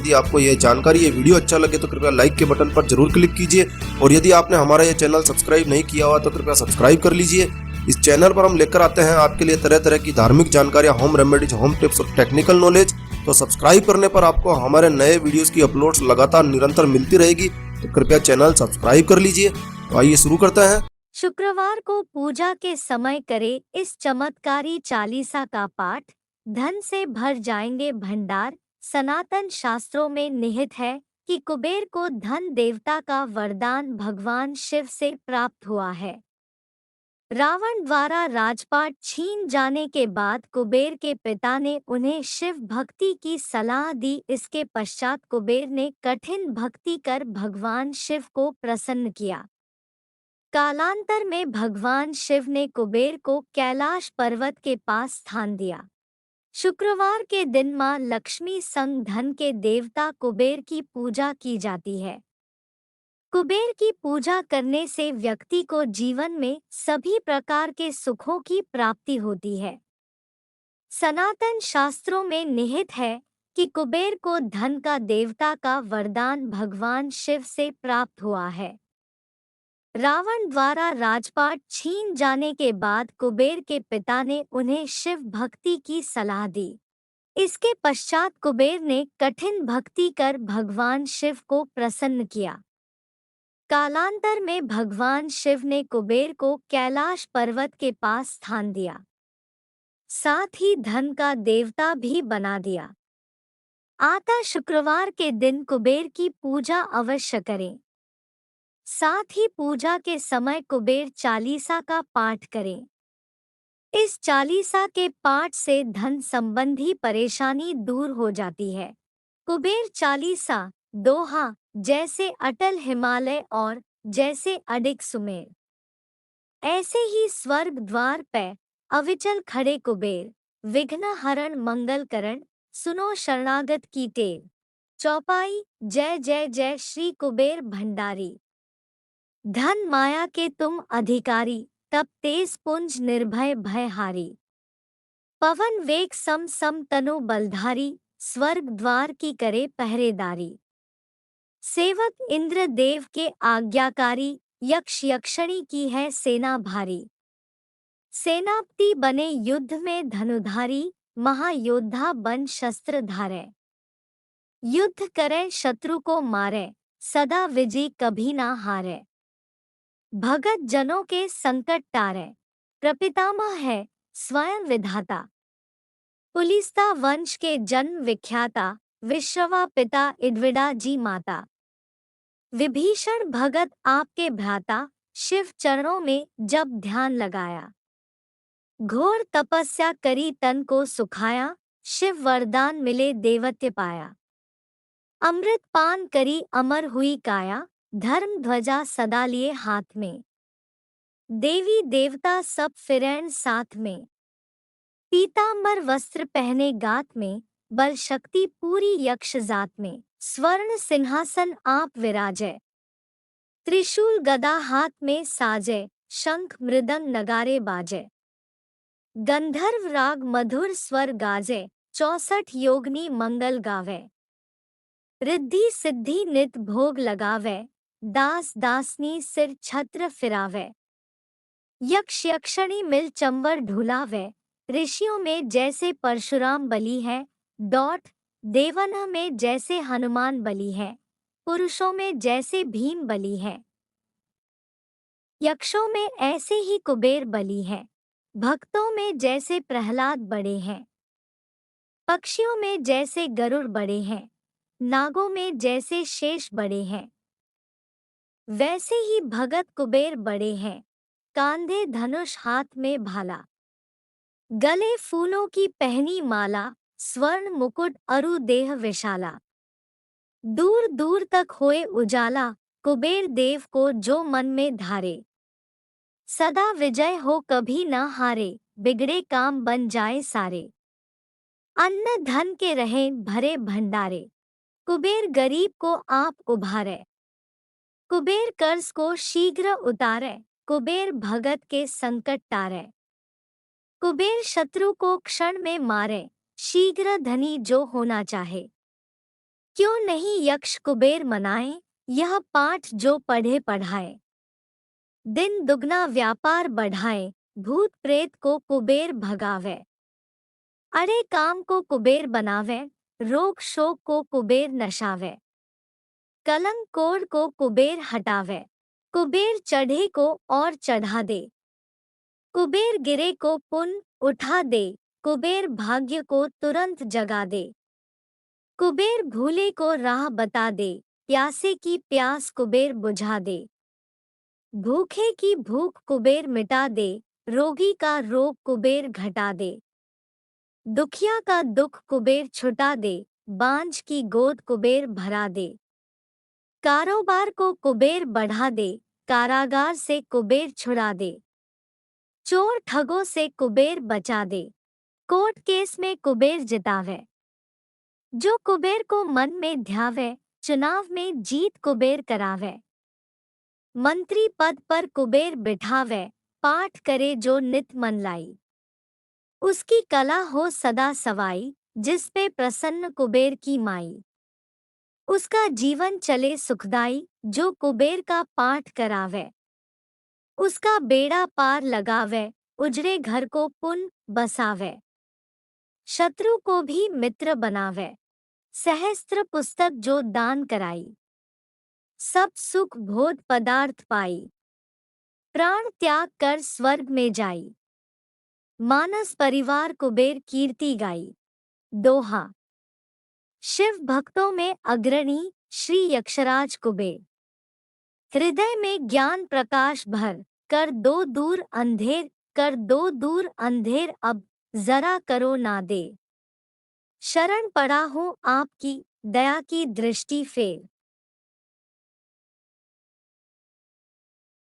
यदि आपको ये जानकारी, ये वीडियो अच्छा लगे तो कृपया लाइक के बटन पर जरूर क्लिक कीजिए और यदि आपने हमारा ये चैनल सब्सक्राइब नहीं किया हुआ तो कृपया सब्सक्राइब कर लीजिए। इस चैनल पर हम लेकर आते हैं आपके लिए तरह तरह की धार्मिक जानकारियां, होम रेमेडीज, होम टिप्स और टेक्निकल नॉलेज। तो सब्सक्राइब करने पर आपको हमारे नए वीडियोस की अपलोड्स लगातार निरंतर मिलती रहेगी, तो कृपया चैनल सब्सक्राइब कर लीजिए। तो आइए शुरू करते हैं। शुक्रवार को पूजा के समय करें इस चमत्कारी चालीसा का पाठ। धन से भर जाएंगे भंडार। सनातन शास्त्रों में निहित है कि कुबेर को धन देवता का वरदान भगवान शिव से प्राप्त हुआ है। रावण द्वारा राजपाट छीन जाने के बाद कुबेर के पिता ने उन्हें शिव भक्ति की सलाह दी। इसके पश्चात कुबेर ने कठिन भक्ति कर भगवान शिव को प्रसन्न किया। कालांतर में भगवान शिव ने कुबेर को कैलाश पर्वत के पास स्थान दिया। शुक्रवार के दिन मां लक्ष्मी संग धन के देवता कुबेर की पूजा की जाती है। कुबेर की पूजा करने से व्यक्ति को जीवन में सभी प्रकार के सुखों की प्राप्ति होती है। सनातन शास्त्रों में निहित है कि कुबेर को धन का देवता का वरदान भगवान शिव से प्राप्त हुआ है। रावण द्वारा राजपाट छीन जाने के बाद कुबेर के पिता ने उन्हें शिव भक्ति की सलाह दी। इसके पश्चात कुबेर ने कठिन भक्ति कर भगवान शिव को प्रसन्न किया। कालांतर में भगवान शिव ने कुबेर को कैलाश पर्वत के पास स्थान दिया, साथ ही धन का देवता भी बना दिया। आता शुक्रवार के दिन कुबेर की पूजा अवश्य करें। साथ ही पूजा के समय कुबेर चालीसा का पाठ करें। इस चालीसा के पाठ से धन संबंधी परेशानी दूर हो जाती है। कुबेर चालीसा दोहा जैसे अटल हिमालय और जैसे अडिग सुमेर, ऐसे ही स्वर्ग द्वार पे अविचल खड़े कुबेर। विघ्न हरण मंगल करण, सुनो शरणागत की टेर। चौपाई जय जय जय श्री कुबेर भंडारी। धन माया के तुम अधिकारी, तब तेज पुंज निर्भय भयहारी। पवन वेग सम सम तनु बलधारी, स्वर्ग द्वार की करे पहरेदारी। सेवक इंद्र देव के आज्ञाकारी, यक्ष यक्षणी की है सेना भारी। सेनापति बने युद्ध में धनुधारी, महायोद्धा बन शस्त्र धारे। युद्ध करे शत्रु को मारे, सदा विजय कभी ना हारे। भगत जनों के संकट टारे, प्रपितामह है स्वयं विधाता। पुलिस्ता वंश के जन्म विख्याता, विश्रवा पिता इडविडा जी माता। विभीषण भगत आपके भ्राता, शिव चरणों में जब ध्यान लगाया। घोर तपस्या करी तन को सुखाया, शिव वरदान मिले देवत्य पाया। अमृत पान करी अमर हुई काया, धर्म ध्वजा सदा लिए हाथ में। देवी देवता सब फिरैन साथ में, पीतांबर वस्त्र पहने गात में। बल शक्ति पूरी यक्ष जात में, स्वर्ण सिंहासन आप विराजय। त्रिशूल गदा हाथ में साजय, शंख मृदंग नगारे बाजय। गंधर्व राग मधुर स्वर गाजे, 64 योगनी मंगल गावे। रिद्धि सिद्धि नित भोग लगावे, दास दासनी सिर छत्र फिरावे। यक्ष यक्षणी मिल चंबर ढुलावे, ऋषियों में जैसे परशुराम बली है। डॉट देवनह में जैसे हनुमान बली है, पुरुषों में जैसे भीम बली है। यक्षों में ऐसे ही कुबेर बली है, भक्तों में जैसे प्रहलाद बड़े हैं। पक्षियों में जैसे गरुड़ बड़े हैं, नागों में जैसे शेष बड़े हैं। वैसे ही भगत कुबेर बड़े हैं, कांधे धनुष हाथ में भाला। गले फूलों की पहनी माला, स्वर्ण मुकुट अरु देह विशाला। दूर दूर तक होए उजाला, कुबेर देव को जो मन में धारे। सदा विजय हो कभी न हारे, बिगड़े काम बन जाए सारे। अन्न धन के रहें भरे भंडारे, कुबेर गरीब को आप उभारे। कुबेर कर्ज को शीघ्र उतारे, कुबेर भगत के संकट टारे। कुबेर शत्रु को क्षण में मारे, शीघ्र धनी जो होना चाहे। क्यों नहीं यक्ष कुबेर मनाए, यह पाठ जो पढ़े पढ़ाए। दिन दुगना व्यापार बढ़ाए, भूत प्रेत को कुबेर भगावे। अरे काम को कुबेर बनावे, रोग शोक को कुबेर नशावे। कलंक कोढ़ को कुबेर हटावे, कुबेर चढ़े को और चढ़ा दे। कुबेर गिरे को पुन उठा दे, कुबेर भाग्य को तुरंत जगा दे। कुबेर भूले को राह बता दे, प्यासे की प्यास कुबेर बुझा दे। भूखे की भूख कुबेर मिटा दे, रोगी का रोग कुबेर घटा दे। दुखिया का दुख कुबेर छुटा दे, बांझ की गोद कुबेर भरा दे। कारोबार को कुबेर बढ़ा दे, कारागार से कुबेर छुड़ा दे। चोर ठगों से कुबेर बचा दे, कोर्ट केस में कुबेर जितावे। जो कुबेर को मन में ध्यावे, चुनाव में जीत कुबेर करावे। मंत्री पद पर कुबेर बिठावे, पाठ करे जो नित मन लाई। उसकी कला हो सदा सवाई, जिस पे प्रसन्न कुबेर की माई। उसका जीवन चले सुखदाई, जो कुबेर का पाठ करावे। उसका बेड़ा पार लगावे, उजड़े घर को पुन बसावे। शत्रु को भी मित्र बनावे, सहस्त्र पुस्तक जो दान कराई। सब सुख भोग पदार्थ पाई, प्राण त्याग कर स्वर्ग में जाई। मानस परिवार कुबेर कीर्ति गाई। दोहा। शिव भक्तों में अग्रणी श्री यक्षराज कुबेर। हृदय में ज्ञान प्रकाश भर, कर दो दूर अंधेर, कर दो दूर अंधेर अब जरा करो ना देर। शरण पड़ा हूँ आपकी, दया की दृष्टि फेर।